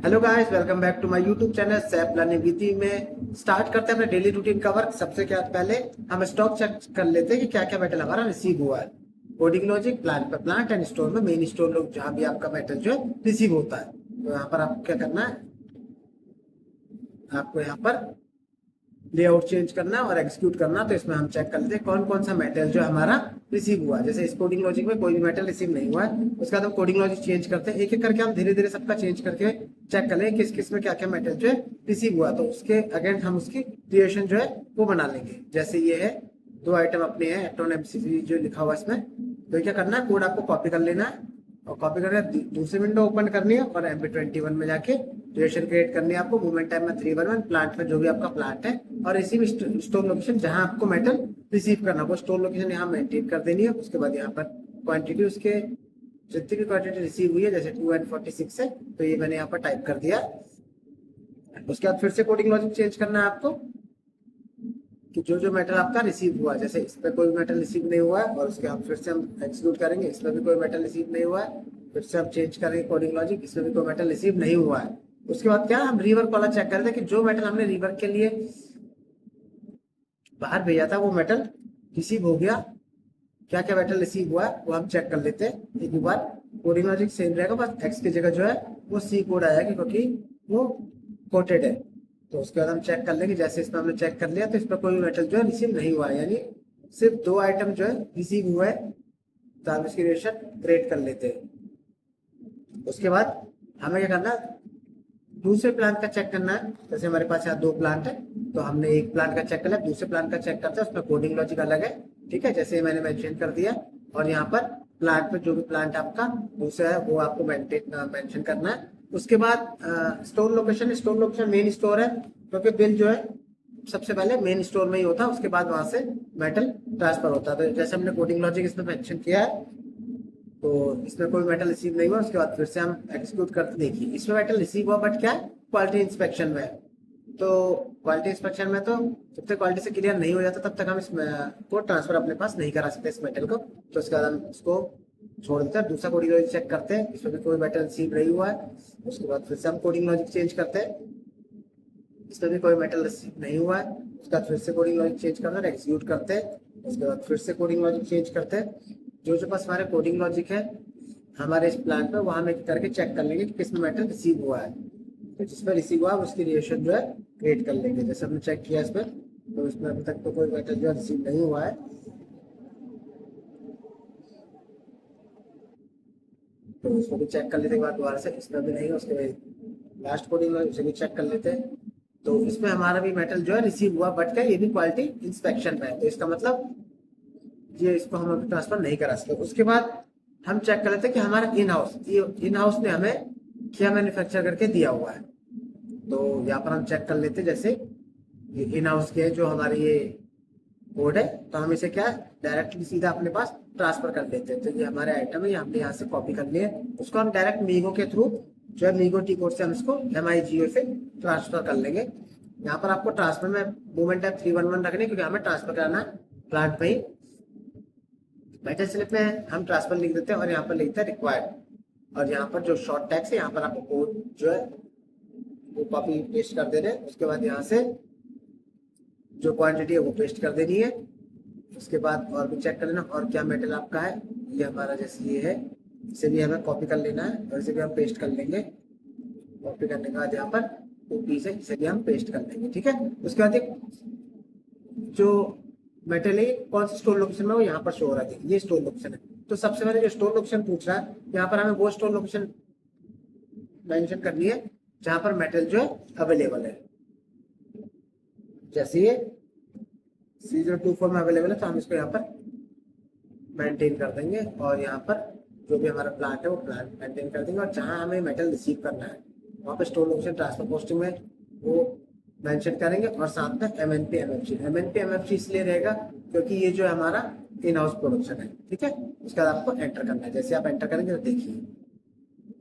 Hello guys, welcome back to my YouTube channel sap learning Vidhi में। Start करते हैं अपने डेली रूटीन का वर्क। सबसे क्या पहले हम स्टॉक चेक कर लेते हैं कि क्या क्या मेटल हमारा रिसीव हुआ है। कोडिंग लॉजिक, प्लांट पर प्लांट एंड स्टोर में मेन स्टोर लोग जहां भी आपका मेटल जो है रिसीव होता है। तो यहाँ पर आपको क्या करना है, आपको यहाँ पर लेआउट चेंज करना और एग्जीक्यूट करना। तो इसमें हम चेक कर लेते हैं कौन कौन सा मेटल जो हमारा रिसीव हुआ। जैसे इस कोडिंग लॉजिक में कोई भी मेटल रिसीव नहीं हुआ है, उसके बाद हम कोडिंग लॉजिक चेंज करते हैं। एक एक करके हम धीरे धीरे सबका चेंज करके चेक कर लेंगे किस किस में क्या क्या मेटल जो है रिसीव हुआ। तो उसके अगेंस्ट हम उसकी क्रिएशन जो है वो बना लेंगे। जैसे ये है, दो आइटम अपने हैं, एप्टोन एमसीसी जो लिखा हुआ इसमें। तो क्या करना है, कोड आपको कॉपी कर लेना है और कॉपी करके दूसरी विंडो ओपन करनी है और MP21 में जाके रिलेशन क्रिएट करनी है आपको। मूवमेंट टाइम में 311, प्लांट में जो भी आपका प्लांट है और इसी में स्टोर लोकेशन जहां आपको मेटल रिसीव करना वो स्टोर लोकेशन यहाँ मेंटेन कर देनी है। उसके बाद यहाँ पर क्वांटिटी, उसके जितनी भी क्वांटिटी रिसीव हुई है, जैसे 2 and 46 है तो ये मैंने यहाँ पर टाइप कर दिया। उसके बाद फिर से कोडिंग लॉजिक चेंज करना है आपको कि जो जो मेटल आपका रिसीव हुआ है, जैसे इस पर कोई मेटल रिसीव नहीं हुआ है और उसके बाद फिर से हम एक्सक्लूड करेंगे, इसमें भी कोई मेटल रिसीव नहीं हुआ है, फिर से हम चेंज करेंगे कोडिंग लॉजिक, इसमें भी कोई मेटल रिसीव नहीं हुआ है। उसके बाद क्या, हम रिवर्क वाला चेक करते हैं कि जो मेटल हमने रिवर्क के लिए बाहर भेजा था वो मेटल रिसीव हो गया। क्या क्या मेटल रिसीव हुआ है वो हम चेक कर लेते हैं एक बार। कोडिंग लॉजिक सेम रहेगा, बस एक्स की जगह जो है वो सी कोड आएगा क्योंकि वो कोटेड है। तो उसके बाद हम चेक कर लेंगे। जैसे इसमें हमने चेक कर लिया तो इस पर कोई मेटल जो है रिसीव नहीं हुआ है, यानी सिर्फ दो आइटम जो है रिसीव हुए हैं। तो हम इसकी रिलेशन क्रिएट कर लेते हैं। उसके बाद हमें क्या करना है, दूसरे प्लांट का चेक करना है। जैसे हमारे पास यहाँ दो प्लांट है तो हमने एक प्लांट का चेक कर लिया, दूसरे प्लांट का चेक करते हैं, उसमें कोडिंग लॉजिक अलग है, ठीक है, जैसे मैंने मेंशन कर दिया। और यहाँ पर प्लांट में जो भी प्लांट आपका दूसरा है वो आपको मेंशन करना है। उसके बाद store location, store location main store है क्योंकि बिल जो है सबसे पहले मेन स्टोर में ही होता है, उसके बाद वहां से मेटल ट्रांसफर होता है। तो जैसे हमने कोडिंग लॉजिक इसमें मेंशन किया है तो इसमें कोई मेटल रिसीव नहीं हुआ। उसके बाद फिर से हम एक्सक्लूड करते, देखिए इसमें मेटल रिसीव हुआ बट क्या है, क्वालिटी इंस्पेक्शन में है। तो क्वालिटी इंस्पेक्शन में तो जब तक क्वालिटी से क्लियर नहीं हो जाता तब तक हम इसको ट्रांसफर अपने पास नहीं करा सकते इस मेटल को। तो उसके बाद हम इसको छोड़ देते हैं, दूसरा कोडिंग लॉजिक चेक करते हैं, इसमें भी कोई मेटल रिसीव नहीं हुआ है। उसके बाद फिर से हम कोडिंग लॉजिक चेंज करते हैं, इसमें भी कोई मेटल रिसीव नहीं हुआ है। उसके बाद फिर से कोडिंग लॉजिक चेंज करना है, एग्जीक्यूट करते हैं। उसके बाद फिर से कोडिंग लॉजिक चेंज करते हैं। जो जो पास हमारे कोडिंग लॉजिक है हमारे इस प्लांट में, वहां में करके चेक कर लेंगे कि किसमें मेटल रिसीव हुआ है। तो जिसमें रिसीव हुआ है उसकी रिलेशन जो है क्रिएट कर लेंगे। जैसे हमने चेक किया इसमें, तो इसमें अभी तक तो कोई मेटल जो है रिसीव नहीं हुआ है। तो इसको भी चेक कर लेते हैं एक बार दोबारा से, इसमें भी नहीं है। उसके बाद लास्ट कोडिंग है उसे भी चेक कर लेते हैं। तो इसमें हमारा भी मेटल जो है रिसीव हुआ बट क्या, ये भी क्वालिटी इंस्पेक्शन में है, तो इसका मतलब ये इसको हम अभी ट्रांसफर नहीं करा सकते। उसके बाद हम चेक कर लेते हैं कि हमारा इन हाउस ने हमें क्या मैन्युफैक्चर करके दिया हुआ है। तो यहाँ पर हम चेक कर लेते हैं, जैसे इन हाउस के जो हमारे ये कोड है तो हम इसे क्या डायरेक्टली सीधा अपने पास ट्रांसफर कर लेते हैं। तो ये हमारे आइटम है, ये हमने यहाँ से कॉपी कर लिए, उसको हम डायरेक्ट मीगो के थ्रू जो है मीगो टी कोड से हम इसको MIGO से ट्रांसफर कर लेंगे। यहाँ पर आपको ट्रांसफर में मूवमेंट टाइम 311 रखने, क्योंकि हमें ट्रांसफर करना है प्लांट पे ही। मेटल स्लिप में हम ट्रांसफर लिख देते हैं और यहाँ पर लिखते हैं रिक्वायर्ड। और यहाँ पर जो शॉर्ट टैग्स है यहाँ पर आपको कोड जो है वो कॉपी पेस्ट कर देना है। उसके बाद यहाँ से जो क्वांटिटी है वो पेस्ट कर देनी है। उसके बाद और भी चेक कर लेना और क्या मेटल आपका है, ये हमारा जैसे ये है, इसे भी हमें कॉपी कर लेना है और इसे भी हम पेस्ट कर लेंगे। कॉपी करने के बाद यहाँ पर 2 पीस है, इसे भी हम पेस्ट कर लेंगे, ठीक है। उसके बाद एक जो मेटल है कौन सी स्टोर लोकेशन में, वो यहाँ पर शो हो रहा है, ये स्टोर लोकेशन है। तो सबसे पहले जो स्टोर लोकेशन पूछ रहा है यहाँ पर हमें वो स्टोर लोकेशन मेंशन करनी है जहां पर मेटल जो है अवेलेबल है। जैसे ये C024 में अवेलेबल है तो हम इसको यहाँ पर मेंटेन कर देंगे और यहाँ पर जो भी हमारा प्लांट है वो प्लांट मेंटेन कर देंगे। और जहां हमें मेटल रिसीव करना है वहाँ पर स्टोर लोकेशन ट्रांसफर पोस्टिंग में वो मेंशन करेंगे और साथ में MNP MFG इसलिए रहेगा क्योंकि ये जो है हमारा इन हाउस प्रोडक्शन है, ठीक है। उसके बाद आपको एंटर करना है। जैसे आप एंटर करेंगे तो देखिए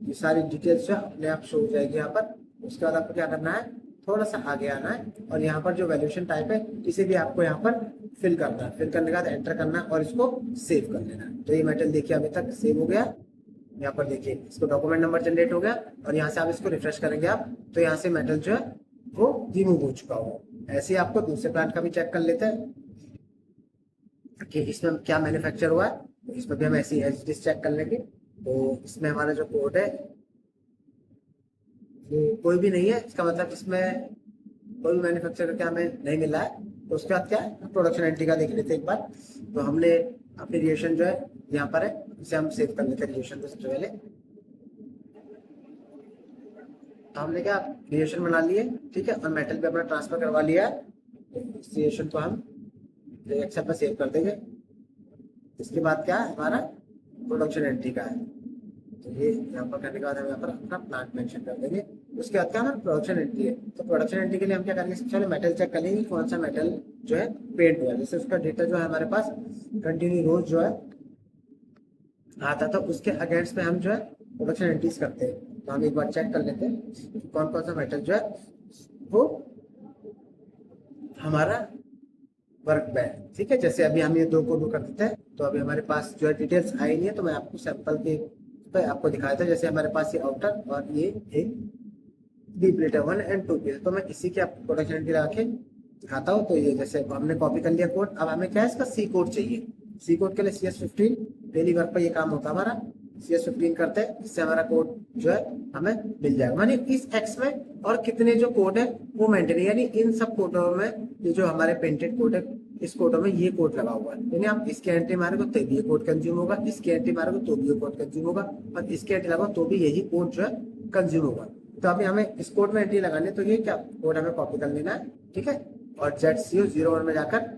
ये सारी डिटेल्स जो अपने आप शो हो जाएगी यहाँ पर। उसके बाद आपको क्या करना है, थोड़ा सा आगे आना है और यहाँ पर जो वैल्यूएशन टाइप है इसे भी आपको यहाँ पर फिल करना है। फिल करने के बाद एंटर करना है और इसको सेव कर लेना है। तो ये मेटल देखिए अभी तक सेव हो गया। यहाँ पर देखिए इसको डॉक्यूमेंट नंबर जनरेट हो गया, और यहाँ से आप इसको रिफ्रेश करेंगे आप, तो यहाँ से मेटल जो है वो रिमूव हो चुका होगा। ऐसे ही आपको दूसरे प्लांट का भी चेक कर लेते हैं कि इसमें क्या मैन्युफैक्चर हुआ है, तो इसमें भी हम ऐसी एच चेक कर लेंगे। तो इसमें हमारा जो कोड है वो कोई भी नहीं है, इसका मतलब इसमें कोई भी मैन्युफैक्चर करके हमें नहीं मिला है। तो उसके बाद क्या है, प्रोडक्शन एंट्री का देख लेते हैं एक बार। तो हमने अपनी रिएक्शन जो है यहाँ पर है, इसे हम सेव कर लेते हैं रिएक्शन को सबसे पहले। तो हमने क्या रिएक्शन बना लिए, ठीक है, और मेटल पे अपना ट्रांसफर करवा लिया है। तो इस रिएक्शन को हम एक्सेल पर सेव कर देंगे। इसके बाद क्या है, हमारा प्रोडक्शन एंट्री का है। तो ये यहाँ पर करने के बाद हम यहाँ पर अपना प्लांट मेंशन कर देंगे। उसके बाद क्या हमारा प्रोडक्शन एंट्री है। तो प्रोडक्शन एंट्री के लिए हम क्या करेंगे, सबसे पहले मेटल चेक करेंगे कौन सा मेटल जो है पेंट हुआ है। जैसे उसका डेटा जो है हमारे पास कंटिन्यू रोज जो है आता, तो उसके अगेंस्ट में हम जो है प्रोडक्शन एंट्रीज करते हैं। तो हम एक बार चेक कर लेते हैं कि कौन कौन सा मेटल जो है वो हमारा वर्क पे है, ठीक है। जैसे अभी हम ये दो को दो कर देते हैं, तो अभी हमारे पास जो है डिटेल्स आई नहीं है, तो मैं आपको सैंपल के पे आपको दिखाया था। जैसे हमारे पास ये आउटर और ये एक डीप प्लेट है 1 और 2 पीस, तो मैं इसी के आपको प्रोडक्शन एंट्री लगा के दिखाता हूँ। तो ये जैसे हमने कॉपी कर लिया कोड, अब हमें क्या है इसका सी कोड चाहिए। सी कोड के लिए CS15 डेली वर्क पर ये काम होता है हमारा। CS15 करते हैं, इससे हमारा कोड जो है हमें मिल जाएगा। मानी इस एक्स में और कितने जो कोड है वो मेंटेन, यानी इन सब कोडों में ये जो हमारे पेंटेड कोड है, इस कोडों में ये कोड लगा हुआ है। यानी आप इसके एंट्री मारोगे तो ये कोड कंज्यूम होगा, इसके एंट्री मारोगे तो भी ये कोड कंज्यूम होगा, और इसके एंट्री लगाओ तो भी यही कोड जो है कंज्यूम होगा। तो अभी हमें इस कोड में एंट्री लगानी है, तो ये क्या कोड हमें कॉपी कर लेना है, ठीक है, और ZCO01 में जाकर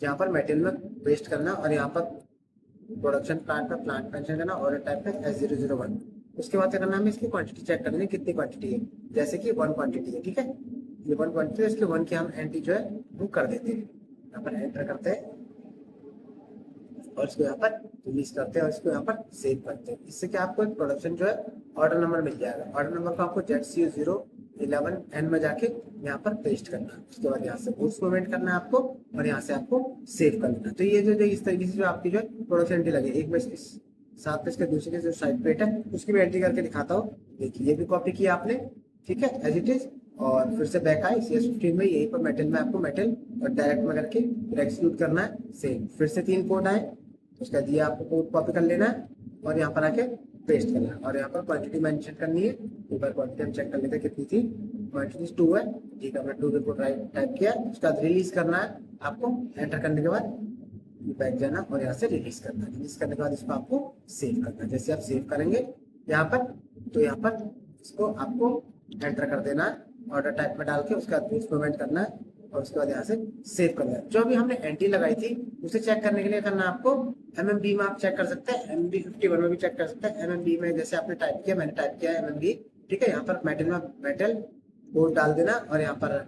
यहाँ पर मेटेरियल में पेस्ट करना, और यहाँ पर प्रोडक्शन प्लांट पर प्लांट मेंशन करना, और टाइप पे S001। उसके बाद क्या करना है, हमें इसकी क्वांटिटी चेक करनी है कितनी क्वांटिटी है। जैसे कि 1 क्वांटिटी है, ठीक है, ये 1 क्वांटिटी है, इसके 1 की हम एंट्री जो है वो कर देते हैं। यहाँ पर एंटर करते हैं और इसको यहाँ पर रिलीज करते हैं और इसको यहाँ पर सेव करते हैं। इससे क्या आपको एक प्रोडक्शन जो है ऑर्डर नंबर मिल जाएगा। ऑर्डर नंबर को आपको ZCO011N में जाके यहाँ पर पेस्ट करना है। उसके बाद यहाँ से गुड्स मूवमेंट करना है आपको, और यहाँ से आपको सेव कर लेना। तो ये जो इस तरीके से जो आपकी जो है प्रोडक्शन एंट्री लगे, एक में इस साथ में इसके दूसरे के जो साइड प्लेट है उसकी भी एंट्री करके दिखाता हूँ। देखिए ये भी कॉपी किया आपने, ठीक है, एज इट इज, और फिर से बैक आए CS15 में, यहीं पर मेटल में आपको मेटल और डायरेक्ट में करके फिर एक्सक्लूड करना है सेम। फिर से 3 कोड आए, उसका दिए आपको कोड कॉपी कर लेना है और यहाँ पर आके पेस्ट करना है, और यहाँ पर क्वांटिटी मेंशन करनी है। एक बार क्वांटिटी हम चेक कर लेते हैं कितनी थी। क्वांटिटी 2 है, ठीक है, हमने 2 रिपोर्ट टाइप किया। उसका रिलीज करना है आपको, एंटर करने के बाद बैक जाना और यहाँ से रिलीज करना है। रिलीज करने के बाद इसको आपको सेव करना है। जैसे आप सेव करेंगे यहाँ पर, तो यहाँ पर इसको आपको एंटर कर देना है ऑर्डर टाइप में डाल के, उसका मूवमेंट करना है और उसके बाद यहाँ से सेव करना है। जो अभी हमने एंट्री लगाई थी उसे चेक करने के लिए करना है आपको MMB में आप चेक कर सकते हैं, MMB51 में भी चेक कर सकते हैं। MMB में जैसे आपने टाइप किया, मैंने टाइप किया MMB, ठीक है, यहाँ पर मेटल में मेटल कोड डाल देना, और यहाँ पर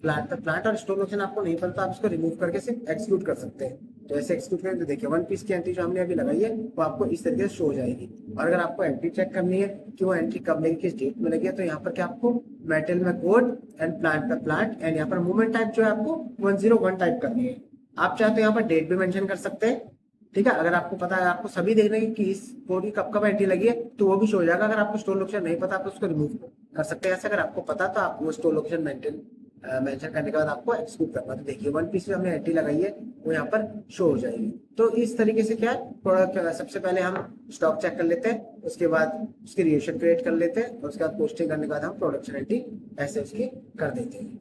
प्लांट पर प्लांट और स्टोर लोकेशन आपको नहीं पता, आप इसको रिमूव करके सिर्फ एक्सक्लूड कर सकते हैं। तो ऐसे एक्सक्लूड करें तो देखिए 1 पीस की एंट्री जो हमने अभी लगाई है वो आपको इस तरीके से शो हो जाएगी। और अगर आपको एंट्री चेक करनी है कि वो एंट्री कब लगी, किस डेट में लगी है, तो यहाँ पर क्या आपको मेटल में कोड एंड प्लांट पर प्लांट, एंड यहाँ पर मूवमेंट टाइप जो है आपको 101 टाइप करनी है। आप चाहे तो यहाँ पर डेट भी मेंशन कर सकते हैं, ठीक है। अगर आपको पता है, आपको सभी देखने की कि इस कोड की कब कब एंट्री लगी है, तो वो भी शो हो जाएगा। अगर आपको स्टोर लोकेशन नहीं पता, आप उसको रिमूव कर सकते हैं ऐसे। अगर आपको पता तो आप वो स्टोर लोकेशन मेंशन करने के बाद आपको एक्सक्लूड करना। तो देखिए 1 पीस में हमने एंट्री लगाई है वो यहाँ पर शो हो जाएगी। तो इस तरीके से क्या है, प्रोडक्ट सबसे पहले हम स्टॉक चेक कर लेते हैं, उसके बाद उसकी रिएक्शन क्रिएट कर लेते हैं, और उसके बाद पोस्टिंग करने के बाद हम प्रोडक्शन एंट्री ऐसे उसकी कर देते हैं।